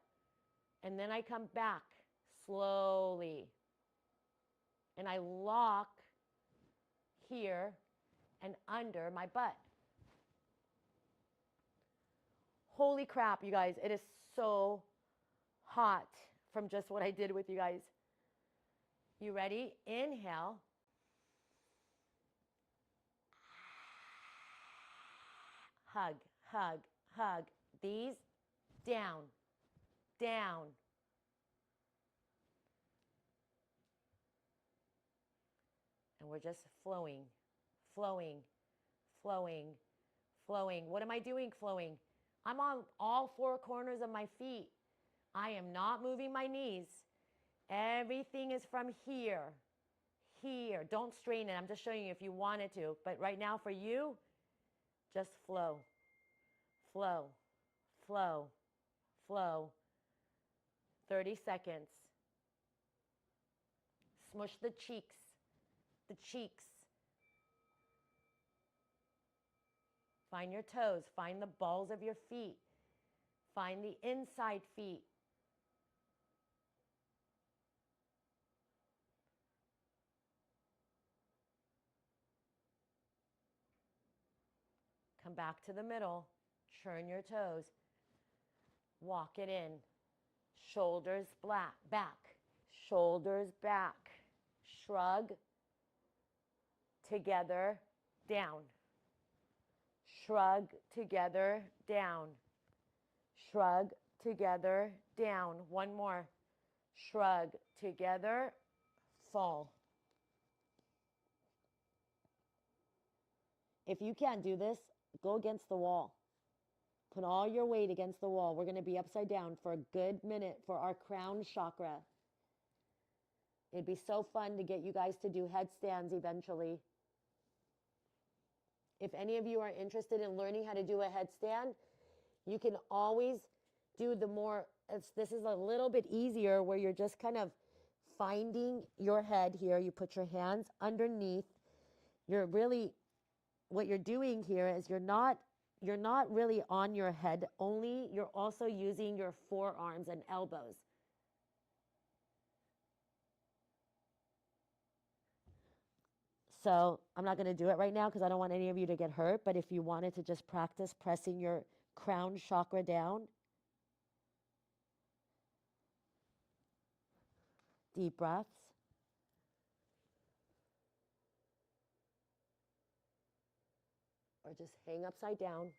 And then I come back slowly. And I lock here and under my butt. Holy crap, you guys, it is so hot from just what I did with you guys. You ready? Inhale. Hug, hug, hug. These down, down. And we're just flowing, flowing, flowing, flowing. What am I doing flowing? I'm on all four corners of my feet. I am not moving my knees. Everything is from here, here. Don't strain it. I'm just showing you if you wanted to. But right now for you, just flow, flow, flow, flow. 30 seconds. Smush the cheeks, the cheeks. Find your toes. Find the balls of your feet. Find the inside feet. Come back to the middle. Turn your toes. Walk it in. Shoulders back. Shoulders back. Shrug. Together. Down. Shrug. Together. Down. Shrug. Together. Down. One more. Shrug. Together. Fall. If you can't do this, go against the wall. Put all your weight against the wall. We're going to be upside down for a good minute for our crown chakra. It'd be so fun to get you guys to do headstands eventually. If any of you are interested in learning how to do a headstand, you can always do the more, this is a little bit easier where you're just kind of finding your head here. You put your hands underneath. You're really, what you're doing here is you're not really on your head only. You're also using your forearms and elbows. So I'm not going to do it right now because I don't want any of you to get hurt. But if you wanted to just practice pressing your crown chakra down. Deep breaths. Or just hang upside down.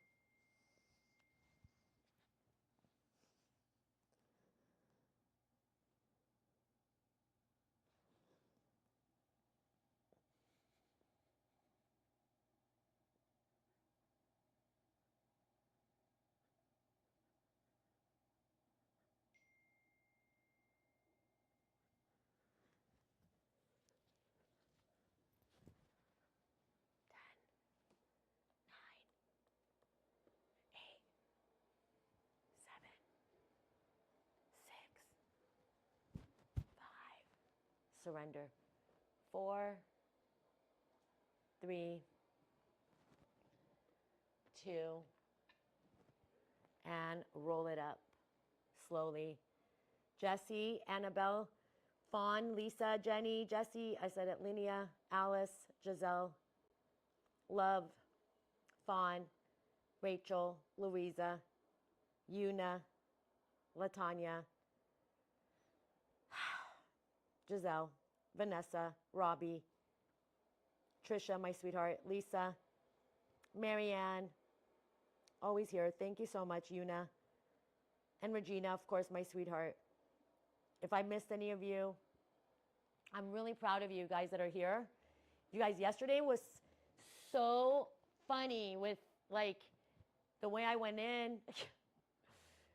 Surrender. 4, 3, 2, and roll it up slowly. Jessie, Annabelle, Fawn, Lisa, Jenny, Jessie, I said it, Linnea, Alice, Giselle, Love, Fawn, Rachel, Louisa, Una, Latanya, Giselle, Vanessa, Robbie, Trisha, my sweetheart, Lisa, Marianne, always here. Thank you so much, Una. And Regina, of course, my sweetheart. If I missed any of you, I'm really proud of you guys that are here. You guys, yesterday was so funny with like the way I went in.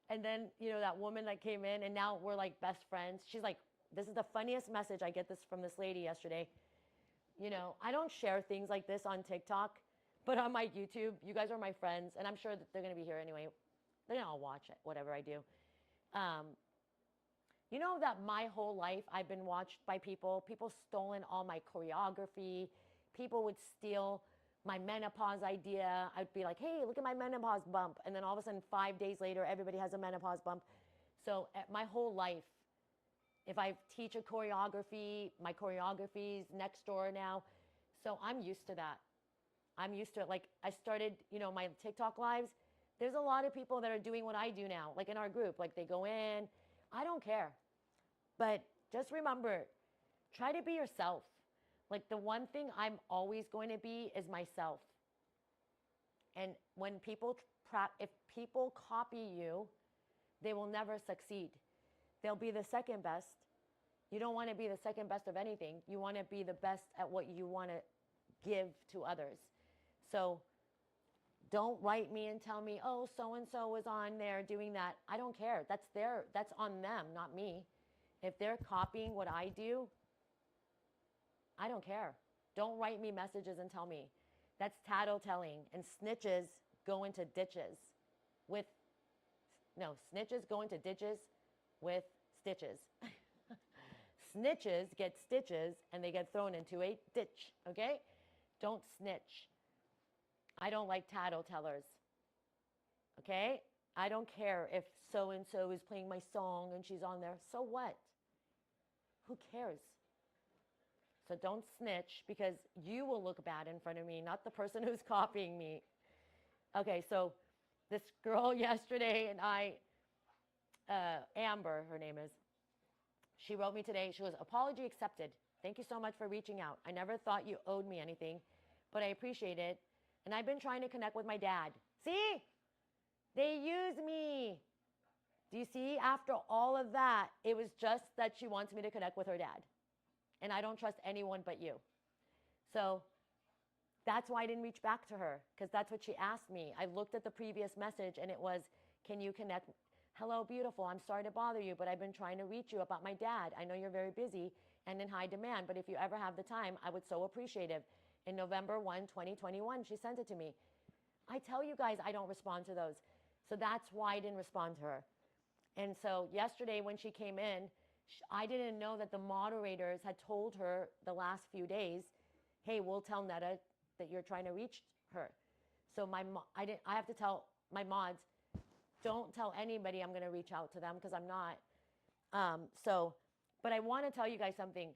And then, you know, that woman that came in and now we're like best friends. She's like, this is the funniest message I get this from this lady yesterday. You know, I don't share things like this on TikTok, but on my YouTube, you guys are my friends, and I'm sure that they're going to be here anyway. They're going to all watch it, whatever I do. You know that my whole life I've been watched by people. People stolen all my choreography. People would steal my menopause idea. I'd be like, hey, look at my menopause bump. And then all of a sudden, 5 days later, everybody has a menopause bump. So my whole life, if I teach a choreography, my choreography's next door now. So I'm used to that. I'm used to it. Like I started, you know, my TikTok lives. There's a lot of people that are doing what I do now, like in our group. Like they go in, I don't care. But just remember, try to be yourself. Like the one thing I'm always going to be is myself. And when if people copy you, they will never succeed. They'll be the second best. You don't want to be the second best of anything. You want to be the best at what you want to give to others. So don't write me and tell me, oh, so-and-so was on there doing that. I don't care. That's on them, not me. If they're copying what I do, I don't care. Don't write me messages and tell me. That's tattletelling. And snitches go into ditches with, no, snitches go into ditches with stitches. Snitches get stitches and they get thrown into a ditch, okay? Don't snitch. I don't like tattletellers, okay? I don't care if so-and-so is playing my song and she's on there. So what? Who cares? So don't snitch because you will look bad in front of me, not the person who's copying me. Okay, so this girl yesterday and Amber, her name is, she wrote me today. She goes, apology accepted. Thank you so much for reaching out. I never thought you owed me anything, but I appreciate it. And I've been trying to connect with my dad. See? They use me. Do you see? After all of that, it was just that she wants me to connect with her dad. And I don't trust anyone but you. So that's why I didn't reach back to her, because that's what she asked me. I looked at the previous message and it was, can you connect? Hello, beautiful. I'm sorry to bother you, but I've been trying to reach you about my dad. I know you're very busy and in high demand, but if you ever have the time, I would so appreciate it. In November 1, 2021, she sent it to me. I tell you guys, I don't respond to those. So that's why I didn't respond to her. And so yesterday when she came in, I didn't know that the moderators had told her the last few days, hey, we'll tell Neda that you're trying to reach her. So I have to tell my mods, don't tell anybody I'm going to reach out to them because I'm not. But I want to tell you guys something.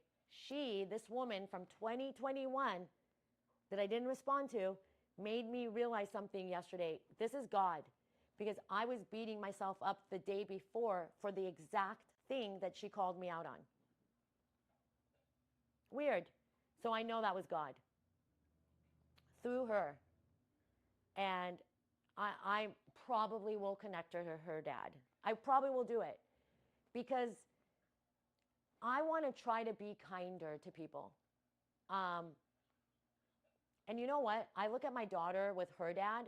This woman from 2021 that I didn't respond to, made me realize something yesterday. This is God, because I was beating myself up the day before for the exact thing that she called me out on. Weird. So I know that was God through her. And I probably will connect her to her dad. I probably will do it because I want to try to be kinder to people. And you know what? I look at my daughter with her dad,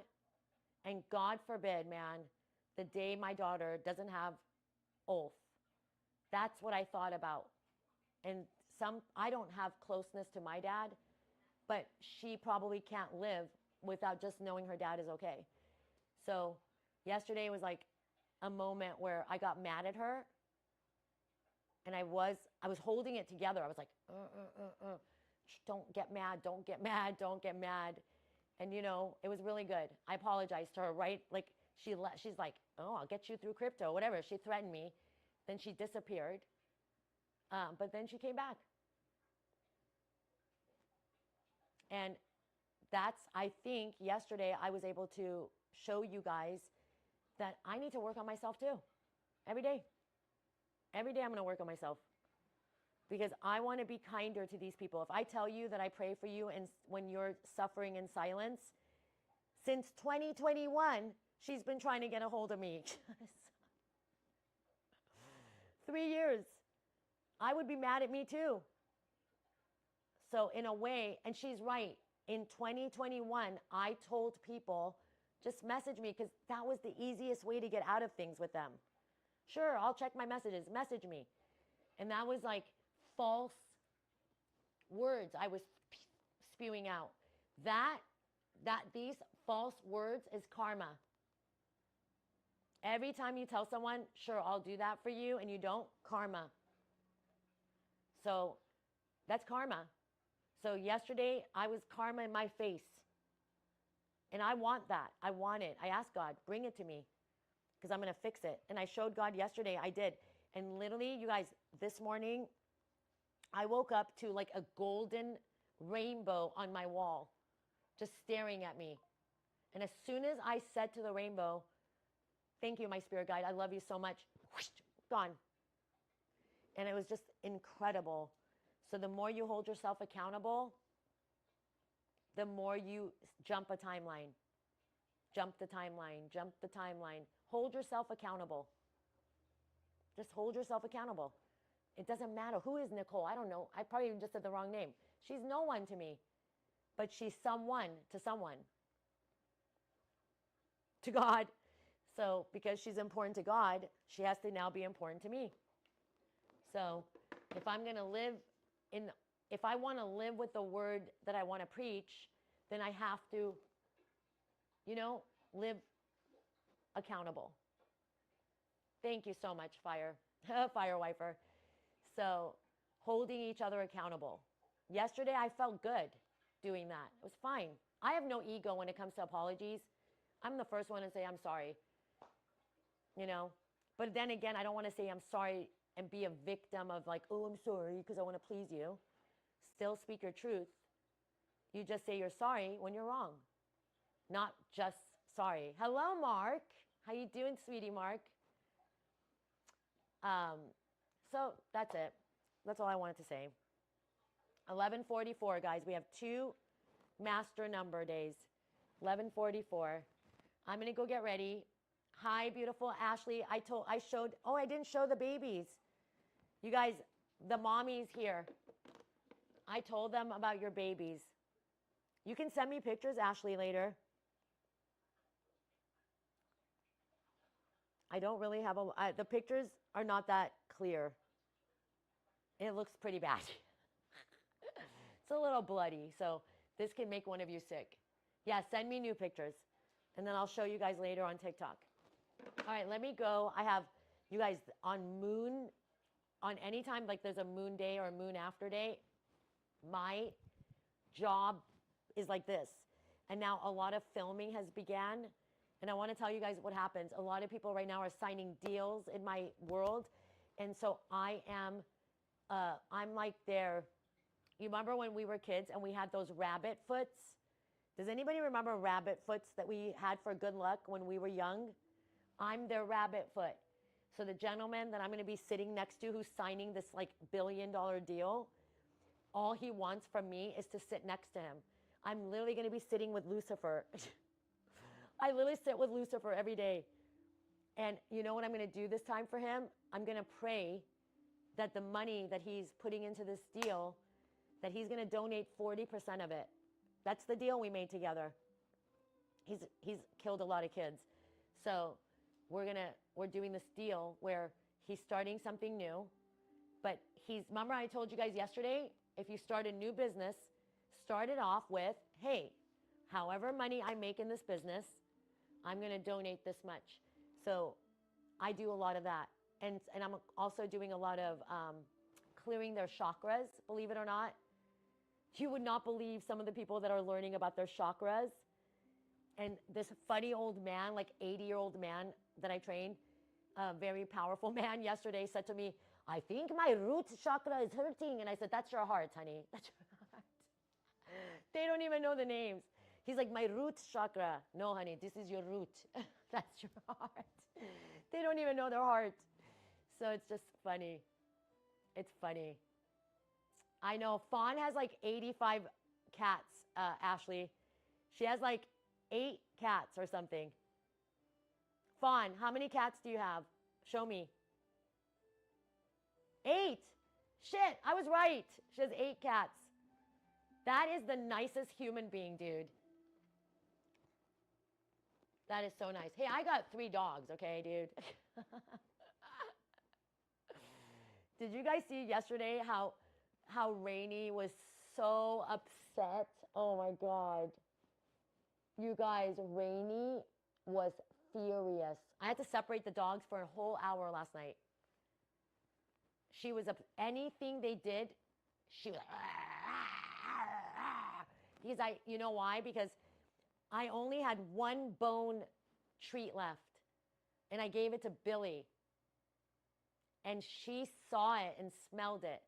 and God forbid, man, the day my daughter doesn't have Ulf. That's what I thought about. And I don't have closeness to my dad, but she probably can't live without just knowing her dad is okay. So yesterday was like a moment where I got mad at her, and I was holding it together. I was like, don't get mad, don't get mad, don't get mad. And it was really good. I apologized to her, right? Like she's like, oh, I'll get you through crypto, whatever. She threatened me. Then she disappeared. But then she came back. And I think yesterday I was able to show you guys that I need to work on myself too. Every day. Every day I'm going to work on myself. Because I want to be kinder to these people. If I tell you that I pray for you and when you're suffering in silence, since 2021, she's been trying to get a hold of me. 3 years. I would be mad at me too. So in a way, and she's right, in 2021, I told people, just message me because that was the easiest way to get out of things with them. Sure, I'll check my messages, message me. And that was like false words I was spewing out. These false words is karma. Every time you tell someone, sure, I'll do that for you, and you don't, karma. So that's karma. So yesterday, I was karma in my face. And I want that. I want it. I asked God, bring it to me because I'm going to fix it. And I showed God yesterday. I did. And literally, you guys, this morning, I woke up to like a golden rainbow on my wall just staring at me. And as soon as I said to the rainbow, thank you, my spirit guide. I love you so much. Whoosh, gone. And it was just incredible. So the more you hold yourself accountable, the more you jump a timeline. Jump the timeline, jump the timeline. Hold yourself accountable. Just hold yourself accountable. It doesn't matter. Who is Nicole? I don't know. I probably even just said the wrong name. She's no one to me, but she's someone to someone. To God. So because she's important to God, she has to now be important to me. So if I'm going to live if I want to live with the word that I want to preach, then I have to, live accountable. Thank you so much, Fire Wiper. So holding each other accountable. Yesterday, I felt good doing that. It was fine. I have no ego when it comes to apologies. I'm the first one to say I'm sorry, But then again, I don't want to say I'm sorry and be a victim of like, oh, I'm sorry because I want to please you. Still speak your truth. You just say you're sorry when you're wrong. Not just sorry. Hello, Mark. How you doing, sweetie Mark? So that's it. That's all I wanted to say. 11:44, guys. We have 2 master number days. 11:44. I'm going to go get ready. Hi, beautiful Ashley. I didn't show the babies. You guys, the mommies here. I told them about your babies. You can send me pictures, Ashley, later. I don't really have the pictures are not that clear. It looks pretty bad. It's a little bloody, so this can make one of you sick. Yeah, send me new pictures, and then I'll show you guys later on TikTok. All right, let me go. I have, you guys, on any time, like there's a moon day or a moon after day, my job is like this. And now a lot of filming has began. And I want to tell you guys what happens. A lot of people right now are signing deals in my world. And so I'm like you remember when we were kids and we had those rabbit foots? Does anybody remember rabbit foots that we had for good luck when we were young? I'm their rabbit foot. So the gentleman that I'm going to be sitting next to who's signing this like $1 billion deal, all he wants from me is to sit next to him. I'm literally going to be sitting with Lucifer. I literally sit with Lucifer every day. And you know what I'm going to do this time for him? I'm going to pray that the money that he's putting into this deal, that he's going to donate 40% of it. That's the deal we made together. He's killed a lot of kids. So we're doing this deal where he's starting something new. But remember I told you guys yesterday, if you start a new business, start it off with, hey, however money I make in this business, I'm going to donate this much. So I do a lot of that. And I'm also doing a lot of clearing their chakras, believe it or not. You would not believe some of the people that are learning about their chakras. And this funny old man, like 80-year-old man that I trained, a very powerful man yesterday said to me, I think my root chakra is hurting. And I said, that's your heart, honey. That's your heart. They don't even know the names. He's like, my root chakra. No, honey, this is your root. That's your heart. They don't even know their heart. So it's just funny. It's funny. I know. Fawn has like 85 cats, Ashley. She has like 8 cats or something. Fawn, how many cats do you have? Show me. 8. Shit, I was right. She has 8 cats. That is the nicest human being, dude. That is so nice. Hey, I got 3 dogs, okay, dude? Did you guys see yesterday how Rainey was so upset? Oh my God. You guys, Rainey was furious. I had to separate the dogs for a whole hour last night. She was anything they did, she was because you know why? Because I only had 1 bone treat left, and I gave it to Billy, and she saw it and smelled it,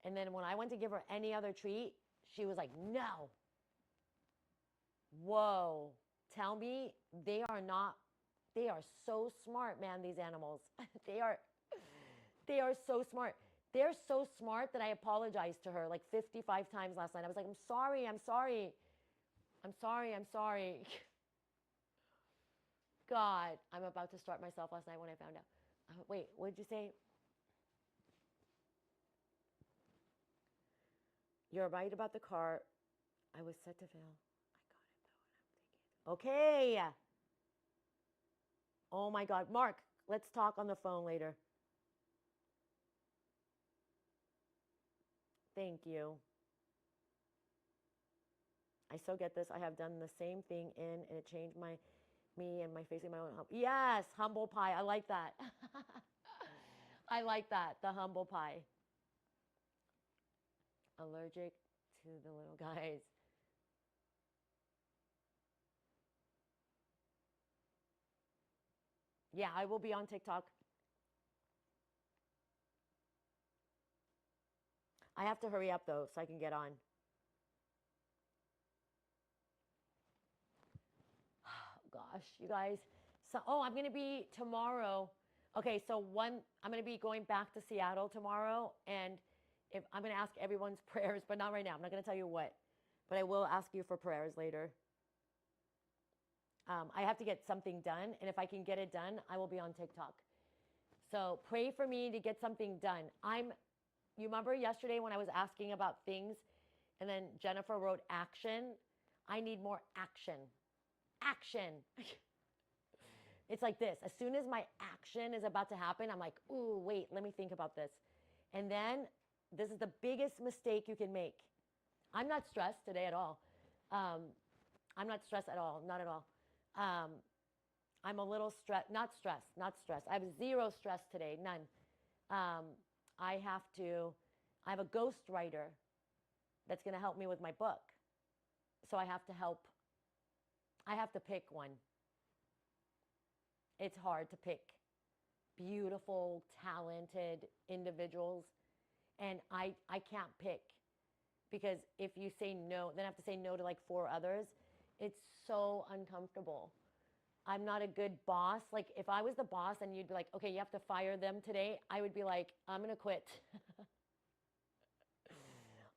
and then when I went to give her any other treat, she was like, no. Whoa, tell me they are so smart, man, these animals. They are so smart. They're so smart that I apologized to her like 55 times last night. I was like, I'm sorry, I'm sorry. I'm sorry, I'm sorry. God, I'm about to start myself last night when I found out. Wait, what did you say? You're right about the car. I was set to fail. I got it though, and I'm thinking. Okay. Oh my God. Mark, let's talk on the phone later. Thank you. I so get this. I have done the same thing and it changed me and my facing my own humble. Yes, humble pie. I like that. I like that. The humble pie. Allergic to the little guys. Yeah, I will be on TikTok. I have to hurry up though so I can get on. Gosh, you guys. So, I'm going to be tomorrow. Okay, so I'm going to be going back to Seattle tomorrow, and if I'm going to ask everyone's prayers, but not right now. I'm not going to tell you what, but I will ask you for prayers later. I have to get something done, and if I can get it done, I will be on TikTok. So pray for me to get something done. You remember yesterday when I was asking about things, and then Jennifer wrote action? I need more action. Action. It's like this. As soon as my action is about to happen, I'm like, ooh, wait, let me think about this. And then this is the biggest mistake you can make. I'm not stressed today at all. I'm not stressed at all. Not at all. I'm a little stressed. Not stressed. I have zero stress today. None. I have a ghostwriter that's going to help me with my book. So I have to pick one. It's hard to pick beautiful, talented individuals. And I can't pick because if you say no, then I have to say no to like 4 others. It's so uncomfortable. I'm not a good boss. Like if I was the boss and you'd be like, okay, you have to fire them today, I would be like, I'm going to quit.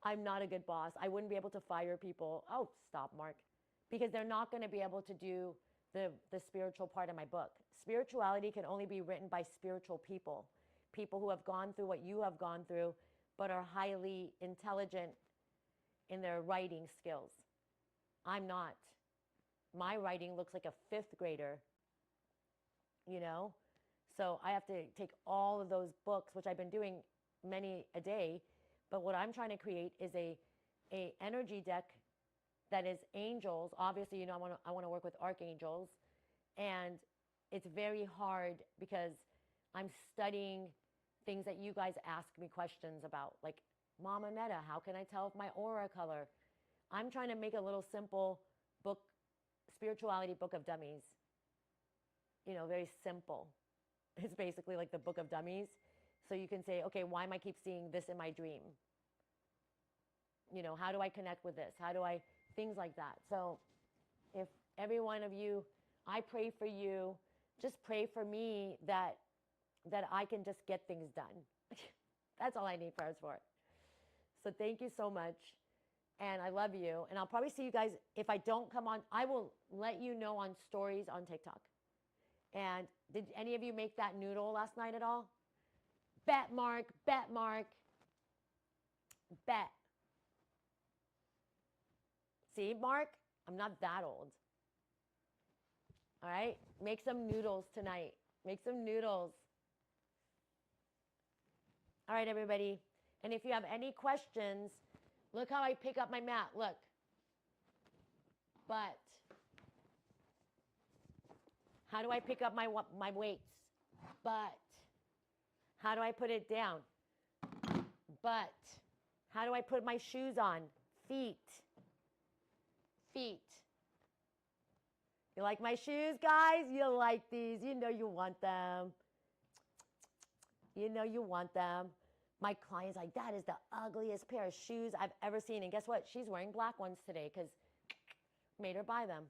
I'm not a good boss. I wouldn't be able to fire people. Oh, stop, Mark. Because they're not going to be able to do the spiritual part of my book. Spirituality can only be written by spiritual people. People who have gone through what you have gone through, but are highly intelligent in their writing skills. I'm not. My writing looks like a 5th grader, you know? So I have to take all of those books, which I've been doing many a day, but what I'm trying to create is a energy deck that is angels. Obviously, you know, I want to work with archangels, and it's very hard because I'm studying things that you guys ask me questions about, like, Mama Neda, how can I tell if my aura color? I'm trying to make a little simple book, spirituality book of dummies. You know, very simple. It's basically like the book of dummies. So you can say, okay, why am I keep seeing this in my dream? You know, how do I connect with this? Things like that. So if every one of you, I pray for you, just pray for me that I can just get things done. That's all I need prayers for. So thank you so much. And I love you. And I'll probably see you guys. If I don't come on, I will let you know on stories on TikTok. And did any of you make that noodle last night at all? Bet, Mark. Bet, Mark. Bet. See, Mark? I'm not that old. All right? Make some noodles tonight. Make some noodles. All right, everybody. And if you have any questions, look how I pick up my mat. Look. But how do I pick up my weights? But how do I put it down? But how do I put my shoes on? Feet. Feet. You like my shoes, guys? You like these. You know you want them. You know you want them. My client's like, that is the ugliest pair of shoes I've ever seen. And guess what? She's wearing black ones today because made her buy them.